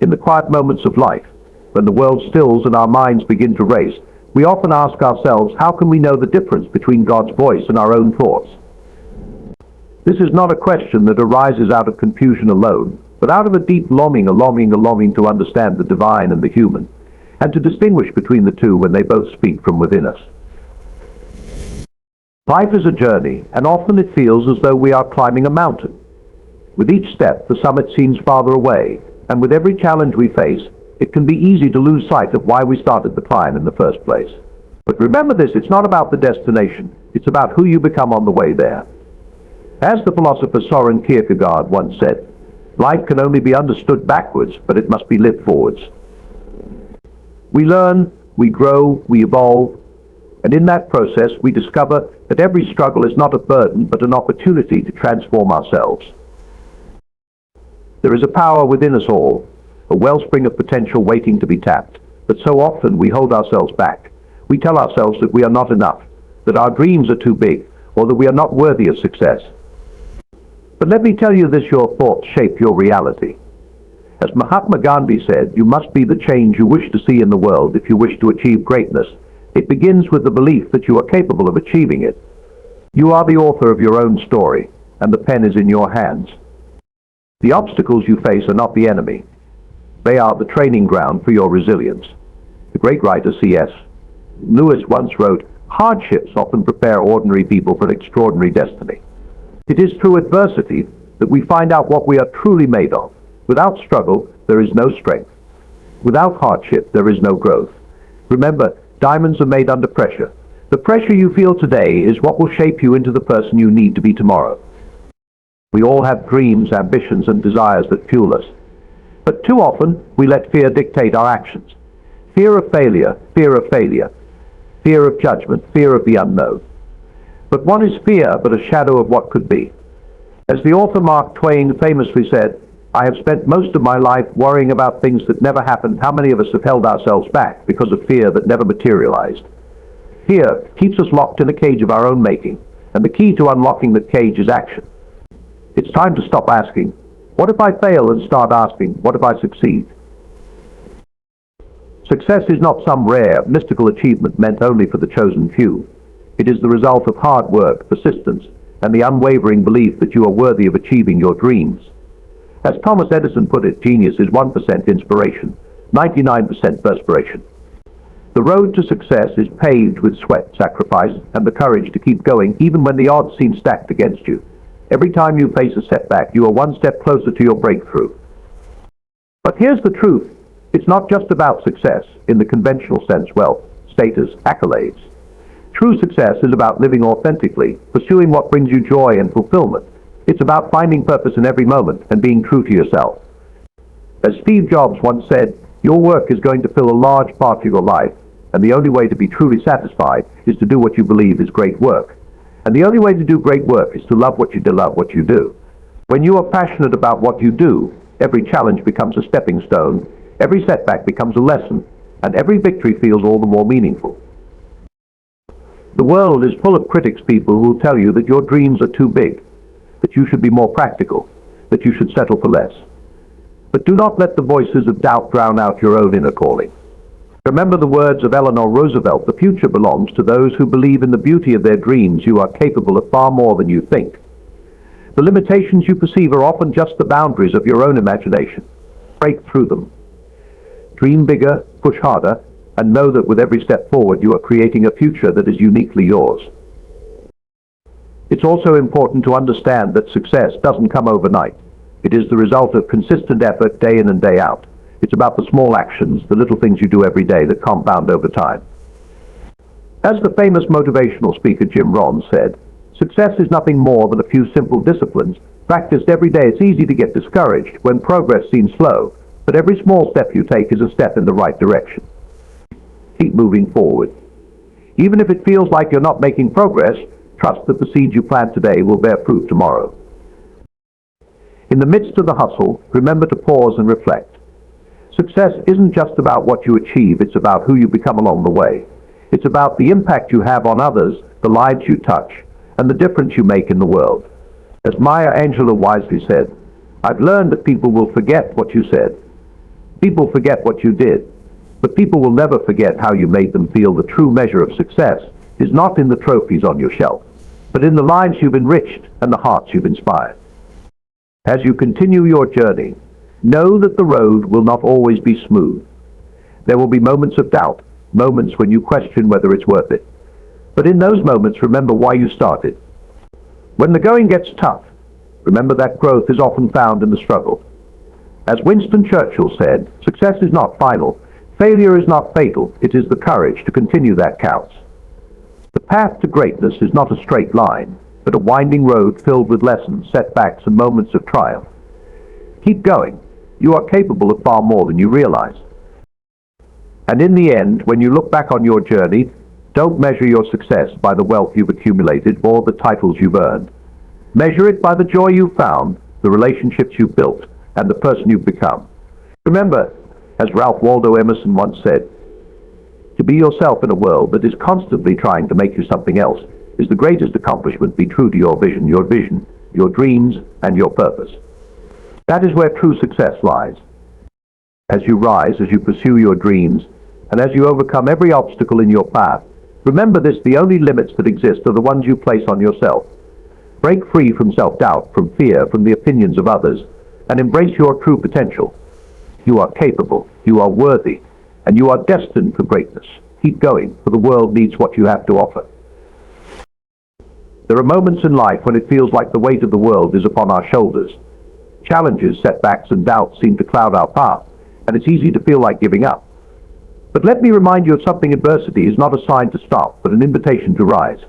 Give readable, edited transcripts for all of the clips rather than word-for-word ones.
In the quiet moments of life, when the world stills and our minds begin to race, we often ask ourselves, how can we know the difference between God's voice and our own thoughts? This is not a question that arises out of confusion alone, but out of a deep longing to understand the divine and the human, and to distinguish between the two when they both speak from within us. Life is a journey, and often it feels as though we are climbing a mountain. With each step, the summit seems farther away, and with every challenge we face, it can be easy to lose sight of why we started the climb in the first place. But remember this, it's not about the destination, it's about who you become on the way there. As the philosopher Søren Kierkegaard once said, life can only be understood backwards, but it must be lived forwards. We learn, we grow, we evolve, and in that process we discover that every struggle is not a burden, but an opportunity to transform ourselves. There is a power within us all, a wellspring of potential waiting to be tapped, but so often we hold ourselves back. We tell ourselves that we are not enough, that our dreams are too big, or that we are not worthy of success. But let me tell you this, your thoughts shape your reality. As Mahatma Gandhi said, you must be the change you wish to see in the world if you wish to achieve greatness. It begins with the belief that you are capable of achieving it. You are the author of your own story, and the pen is in your hands. The obstacles you face are not the enemy. They are the training ground for your resilience. The great writer CSlwisWisdom once wrote, hardships often prepare ordinary people for an extraordinary destiny. It is through adversity that we find out what we are truly made of. Without struggle, there is no strength. Without hardship, there is no growth. Remember, diamonds are made under pressure. The pressure you feel today is what will shape you into the person you need to be tomorrow. We all have dreams, ambitions, and desires that fuel us. But too often, we let fear dictate our actions. Fear of failure, fear of judgment, fear of the unknown. But what is fear but a shadow of what could be? As the author Mark Twain famously said, I have spent most of my life worrying about things that never happened. How many of us have held ourselves back because of fear that never materialized? Fear keeps us locked in a cage of our own making, and the key to unlocking the cage is action. It's time to stop asking, what if I fail, and start asking, what if I succeed? Success is not some rare, mystical achievement meant only for the chosen few. It is the result of hard work, persistence, and the unwavering belief that you are worthy of achieving your dreams. As Thomas Edison put it, genius is 1% inspiration, 99% perspiration. The road to success is paved with sweat, sacrifice, and the courage to keep going even when the odds seem stacked against you. Every time you face a setback, you are one step closer to your breakthrough. But here's the truth. It's not just about success in the conventional sense, wealth, status, accolades. True success is about living authentically, pursuing what brings you joy and fulfillment. It's about finding purpose in every moment and being true to yourself. As Steve Jobs once said, your work is going to fill a large part of your life, and the only way to be truly satisfied is to do what you believe is great work. And the only way to do great work is to love what you do. When you are passionate about what you do, every challenge becomes a stepping stone, every setback becomes a lesson, and every victory feels all the more meaningful. The world is full of critics, people who will tell you that your dreams are too big, that you should be more practical, that you should settle for less. But do not let the voices of doubt drown out your own inner calling. Remember the words of Eleanor Roosevelt, the future belongs to those who believe in the beauty of their dreams. You are capable of far more than you think. The limitations you perceive are often just the boundaries of your own imagination. Break through them. Dream bigger, push harder, and know that with every step forward you are creating a future that is uniquely yours. It's also important to understand that success doesn't come overnight. It is the result of consistent effort day in and day out. It's about the small actions, the little things you do every day that compound over time. As the famous motivational speaker Jim Rohn said, success is nothing more than a few simple disciplines practiced every day. It's easy to get discouraged when progress seems slow, but every small step you take is a step in the right direction. Keep moving forward. Even if it feels like you're not making progress, trust that the seeds you plant today will bear fruit tomorrow. In the midst of the hustle, remember to pause and reflect. Success isn't just about what you achieve, it's about who you become along the way. It's about the impact you have on others, the lives you touch, and the difference you make in the world. As Maya Angelou wisely said, I've learned that people will forget what you said, People forget what you did, but people will never forget how you made them feel. The true measure of success is not in the trophies on your shelf, but in the lives you've enriched and the hearts you've inspired. As you continue your journey, know that the road will not always be smooth. There will be moments of doubt, moments when you question whether it's worth it. But in those moments, remember why you started. When the going gets tough, remember that growth is often found in the struggle. As Winston Churchill said, success is not final, failure is not fatal, it is the courage to continue that counts. The path to greatness is not a straight line, but a winding road filled with lessons, setbacks, and moments of triumph. Keep going. You are capable of far more than you realize. And in the end, when you look back on your journey, don't measure your success by the wealth you've accumulated or the titles you've earned. Measure it by the joy you've found, the relationships you've built, and the person you've become. Remember, as Ralph Waldo Emerson once said, to be yourself in a world that is constantly trying to make you something else is the greatest accomplishment. Be true to your vision, your dreams, and your purpose. That is where true success lies. As you rise, as you pursue your dreams, and as you overcome every obstacle in your path, remember this: the only limits that exist are the ones you place on yourself. Break free from self-doubt, from fear, from the opinions of others, and embrace your true potential. You are capable, you are worthy, and you are destined for greatness. Keep going, for the world needs what you have to offer. There are moments in life when it feels like the weight of the world is upon our shoulders. Challenges, setbacks, and doubts seem to cloud our path, and it's easy to feel like giving up. But let me remind you of something: adversity is not a sign to stop, but an invitation to rise.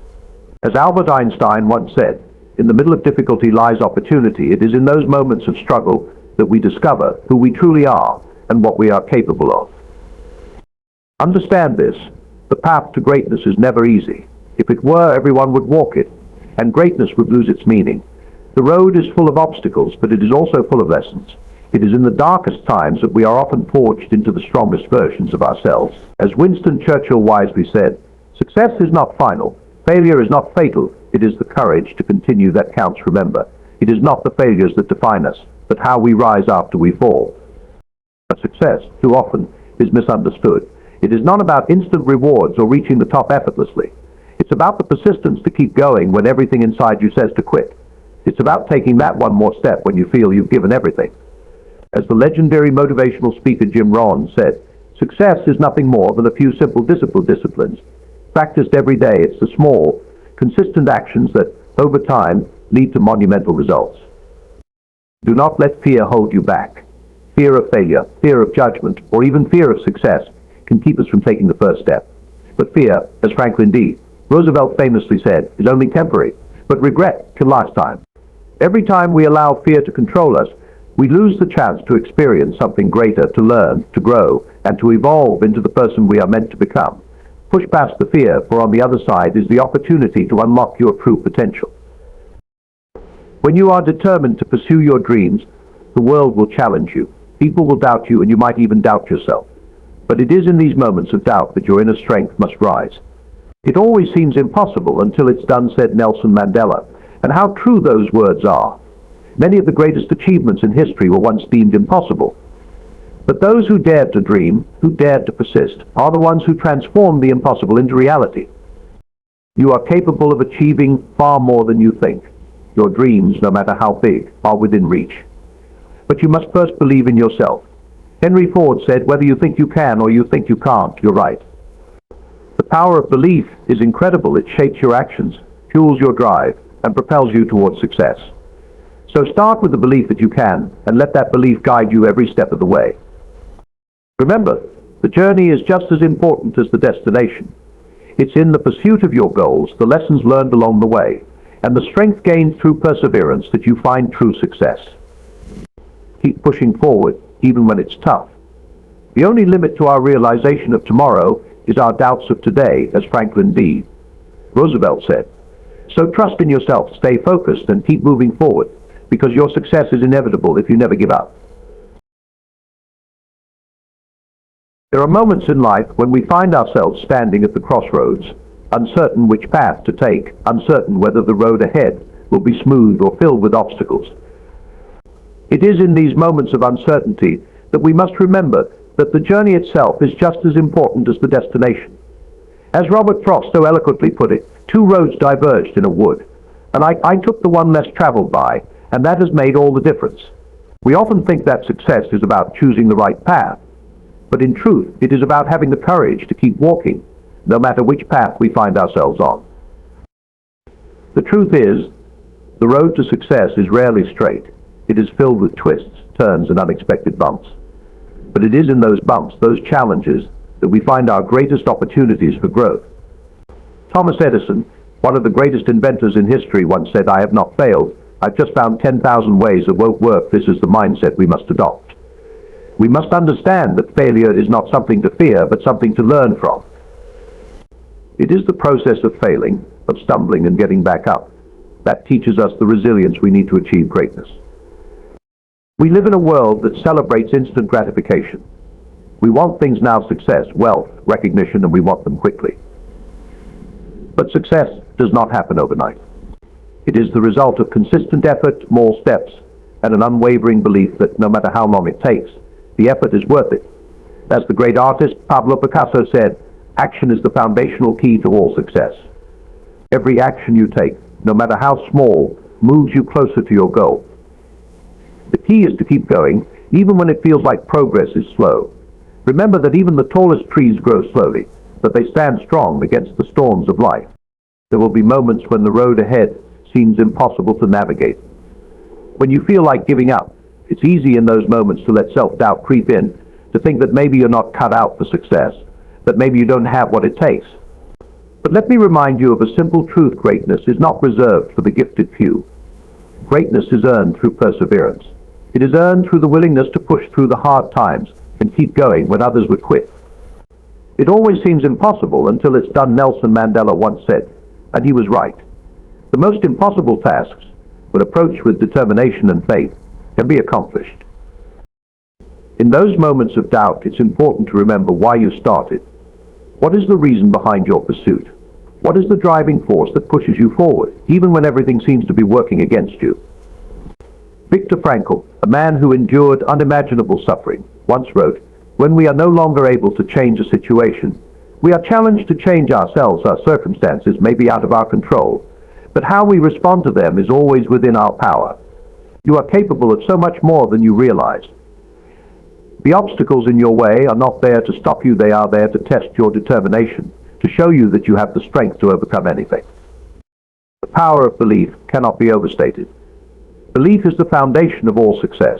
As Albert Einstein once said, in the middle of difficulty lies opportunity. It is in those moments of struggle that we discover who we truly are and what we are capable of. Understand this: the path to greatness is never easy. If it were, everyone would walk it, and greatness would lose its meaning. The road is full of obstacles, but it is also full of lessons. It is in the darkest times that we are often forged into the strongest versions of ourselves. As Winston Churchill wisely said, success is not final, failure is not fatal, it is the courage to continue that counts. Remember, it is not the failures that define us, but how we rise after we fall. Success, too often, is misunderstood. It is not about instant rewards or reaching the top effortlessly. It's about the persistence to keep going when everything inside you says to quit. It's about taking that one more step when you feel you've given everything. As the legendary motivational speaker Jim Rohn said, success is nothing more than a few simple disciplines. Practiced every day, it's the small, consistent actions that, over time, lead to monumental results. Do not let fear hold you back. Fear of failure, fear of judgment, or even fear of success can keep us from taking the first step. But fear, as Franklin D. Roosevelt famously said, is only temporary, but regret can last time. Every time we allow fear to control us, we lose the chance to experience something greater, to learn, to grow, and to evolve into the person we are meant to become. Push past the fear, for on the other side is the opportunity to unlock your true potential. When you are determined to pursue your dreams, the world will challenge you. People will doubt you, and you might even doubt yourself. But it is in these moments of doubt that your inner strength must rise. It always seems impossible until it's done, said Nelson Mandela, and how true those words are. Many of the greatest achievements in history were once deemed impossible. But those who dared to dream, who dared to persist, are the ones who transformed the impossible into reality. You are capable of achieving far more than you think. Your dreams, no matter how big, are within reach. But you must first believe in yourself. Henry Ford said, whether you think you can or you think you can't, you're right. The power of belief is incredible. It shapes your actions, fuels your drive, and propels you towards success. So start with the belief that you can, and let that belief guide you every step of the way. Remember, the journey is just as important as the destination. It's in the pursuit of your goals, the lessons learned along the way, and the strength gained through perseverance that you find true success. Keep pushing forward, even when it's tough. The only limit to our realization of tomorrow is our doubts of today, as Franklin D. Roosevelt said. So trust in yourself, stay focused, and keep moving forward, because your success is inevitable if you never give up. There are moments in life when we find ourselves standing at the crossroads, uncertain which path to take, uncertain whether the road ahead will be smooth or filled with obstacles. It is in these moments of uncertainty that we must remember that the journey itself is just as important as the destination. As Robert Frost so eloquently put it, two roads diverged in a wood, and I took the one less traveled by, and that has made all the difference. We often think that success is about choosing the right path, but in truth, it is about having the courage to keep walking, no matter which path we find ourselves on. The truth is, the road to success is rarely straight. It is filled with twists, turns, and unexpected bumps. But it is in those bumps, those challenges, that we find our greatest opportunities for growth. Thomas Edison, one of the greatest inventors in history, once said, "I have not failed. I've just found 10,000 ways that won't work. This is the mindset we must adopt." We must understand that failure is not something to fear, but something to learn from. It is the process of failing, of stumbling and getting back up, that teaches us the resilience we need to achieve greatness. We live in a world that celebrates instant gratification. We want things now: success, wealth, recognition, and we want them quickly. But success does not happen overnight. It is the result of consistent effort, small steps, and an unwavering belief that no matter how long it takes, the effort is worth it. As the great artist Pablo Picasso said, action is the foundational key to all success. Every action you take, no matter how small, moves you closer to your goal. The key is to keep going, even when it feels like progress is slow. Remember that even the tallest trees grow slowly, but they stand strong against the storms of life. There will be moments when the road ahead seems impossible to navigate. When you feel like giving up, it's easy in those moments to let self-doubt creep in, to think that maybe you're not cut out for success, that maybe you don't have what it takes. But let me remind you of a simple truth: greatness is not reserved for the gifted few. Greatness is earned through perseverance. It is earned through the willingness to push through the hard times and keep going when others would quit. It always seems impossible until it's done, Nelson Mandela once said, and he was right. The most impossible tasks, when approached with determination and faith, can be accomplished. In those moments of doubt, it's important to remember why you started. What is the reason behind your pursuit? What is the driving force that pushes you forward, even when everything seems to be working against you? Viktor Frankl, a man who endured unimaginable suffering, once wrote, "When we are no longer able to change a situation, we are challenged to change ourselves. Our circumstances may be out of our control, but how we respond to them is always within our power. You are capable of so much more than you realize. The obstacles in your way are not there to stop you. They are there to test your determination, to show you that you have the strength to overcome anything." The power of belief cannot be overstated. Belief is the foundation of all success.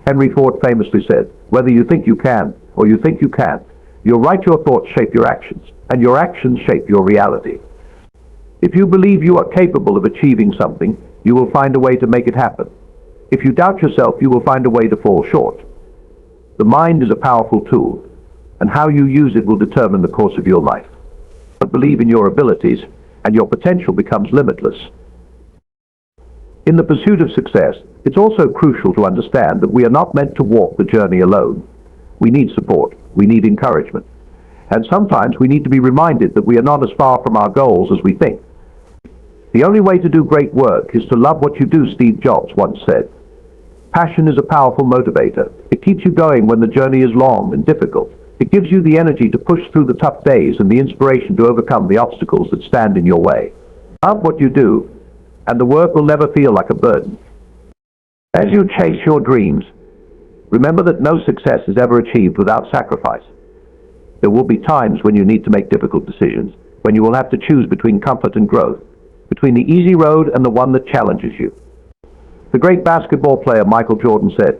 Henry Ford famously said, "Whether you think you can or you think you can't, your thoughts shape your actions, and your actions shape your reality." If you believe you are capable of achieving something, you will find a way to make it happen. If you doubt yourself, you will find a way to fall short. The mind is a powerful tool, and how you use it will determine the course of your life. But believe in your abilities, and your potential becomes limitless. In the pursuit of success, it's also crucial to understand that we are not meant to walk the journey alone. We need support, we need encouragement, and sometimes we need to be reminded that we are not as far from our goals as we think. The only way to do great work is to love what you do, Steve Jobs once said. Passion is a powerful motivator. It keeps you going when the journey is long and difficult. It gives you the energy to push through the tough days and the inspiration to overcome the obstacles that stand in your way. Love what you do, and the work will never feel like a burden. As you chase your dreams, remember that no success is ever achieved without sacrifice. There will be times when you need to make difficult decisions, when you will have to choose between comfort and growth, between the easy road and the one that challenges you. The great basketball player Michael Jordan said,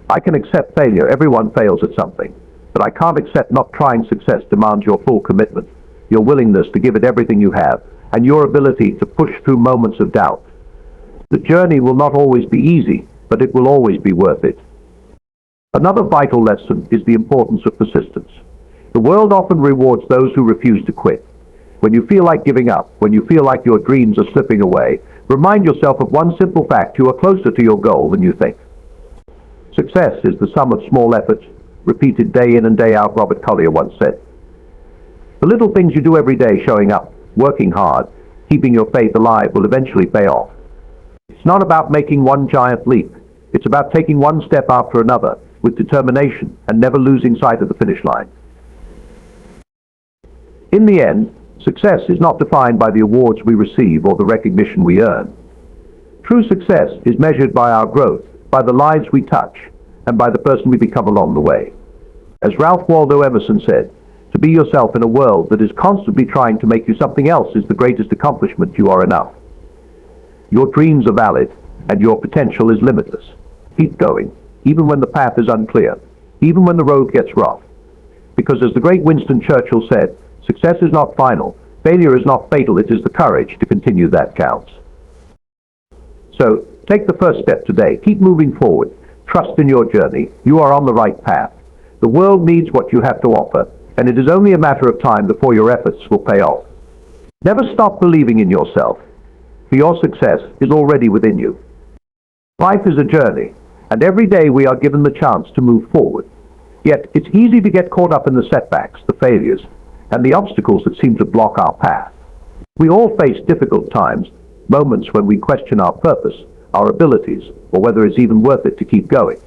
"I can accept failure. Everyone fails at something. But I can't accept not trying. Success demands your full commitment, your willingness to give it everything you have, and your ability to push through moments of doubt. The journey will not always be easy, but it will always be worth it." Another vital lesson is the importance of persistence. The world often rewards those who refuse to quit. When you feel like giving up, when you feel like your dreams are slipping away, remind yourself of one simple fact: you are closer to your goal than you think. Success is the sum of small efforts, repeated day in and day out, Robert Collier once said. The little things you do every day, showing up, working hard, keeping your faith alive, will eventually pay off. It's not about making one giant leap. It's about taking one step after another, with determination, and never losing sight of the finish line. In the end, success is not defined by the awards we receive or the recognition we earn. True success is measured by our growth, by the lives we touch, and by the person we become along the way. As Ralph Waldo Emerson said, to be yourself in a world that is constantly trying to make you something else is the greatest accomplishment. You are enough. Your dreams are valid, and your potential is limitless. Keep going, even when the path is unclear, even when the road gets rough. Because as the great Winston Churchill said, success is not final, failure is not fatal, it is the courage to continue that counts. So, take the first step today. Keep moving forward. Trust in your journey. You are on the right path. The world needs what you have to offer, and it is only a matter of time before your efforts will pay off. Never stop believing in yourself, for your success is already within you. Life is a journey, and every day we are given the chance to move forward. Yet, it's easy to get caught up in the setbacks, the failures, and the obstacles that seem to block our path. We all face difficult times, moments when we question our purpose, our abilities, or whether it's even worth it to keep going.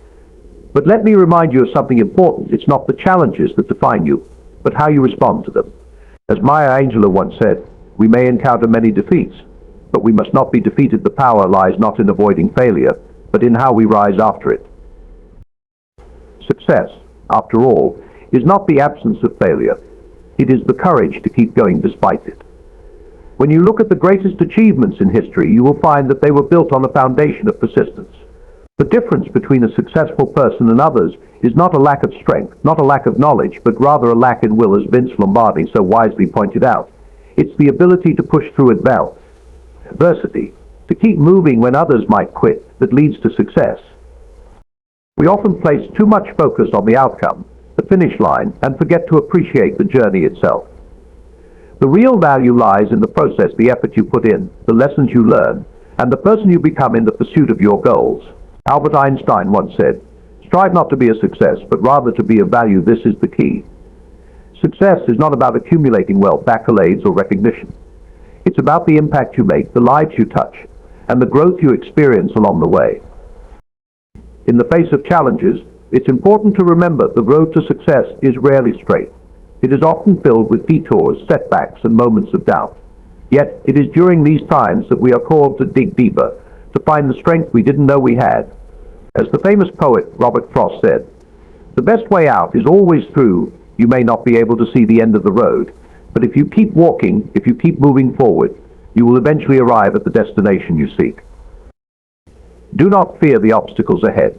But let me remind you of something important. It's not the challenges that define you, but how you respond to them. As Maya Angelou once said, we may encounter many defeats, but we must not be defeated. The power lies not in avoiding failure, but in how we rise after it. Success, after all, is not the absence of failure. It is the courage to keep going despite it. When you look at the greatest achievements in history, you will find that they were built on a foundation of persistence. The difference between a successful person and others is not a lack of strength, not a lack of knowledge, but rather a lack in will, as Vince Lombardi so wisely pointed out. It's the ability to push through adversity, to keep moving when others might quit, that leads to success. We often place too much focus on the outcome, the finish line, and forget to appreciate the journey itself. The real value lies in the process, the effort you put in, the lessons you learn, and the person you become in the pursuit of your goals. Albert Einstein once said, "Strive not to be a success, but rather to be of value. This is the key." Success is not about accumulating wealth, accolades, or recognition. It's about the impact you make, the lives you touch, and the growth you experience along the way. In the face of challenges, it's important to remember the road to success is rarely straight. It is often filled with detours, setbacks, and moments of doubt. Yet, it is during these times that we are called to dig deeper, to find the strength we didn't know we had. As the famous poet Robert Frost said, "The best way out is always through. You may not be able to see the end of the road, but if you keep walking, if you keep moving forward, you will eventually arrive at the destination you seek." Do not fear the obstacles ahead.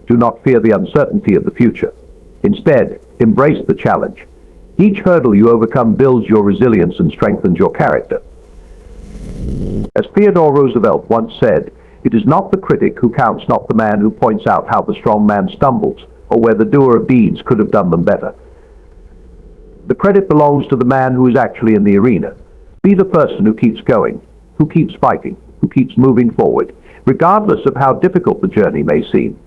Do not fear the uncertainty of the future. Instead, embrace the challenge. Each hurdle you overcome builds your resilience and strengthens your character. As Theodore Roosevelt once said, "It is not the critic who counts, not the man who points out how the strong man stumbles, or where the doer of deeds could have done them better. The credit belongs to the man who is actually in the arena. Be the person who keeps going, who keeps fighting, who keeps moving forward, regardless of how difficult the journey may seem."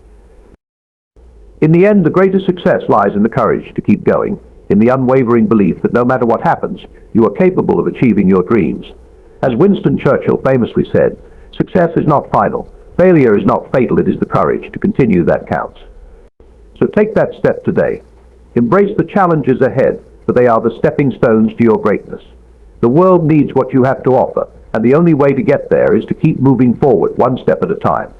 In the end, the greatest success lies in the courage to keep going, in the unwavering belief that no matter what happens, you are capable of achieving your dreams. As Winston Churchill famously said, success is not final, failure is not fatal, it is the courage to continue that counts. So take that step today. Embrace the challenges ahead, for they are the stepping stones to your greatness. The world needs what you have to offer, and the only way to get there is to keep moving forward one step at a time.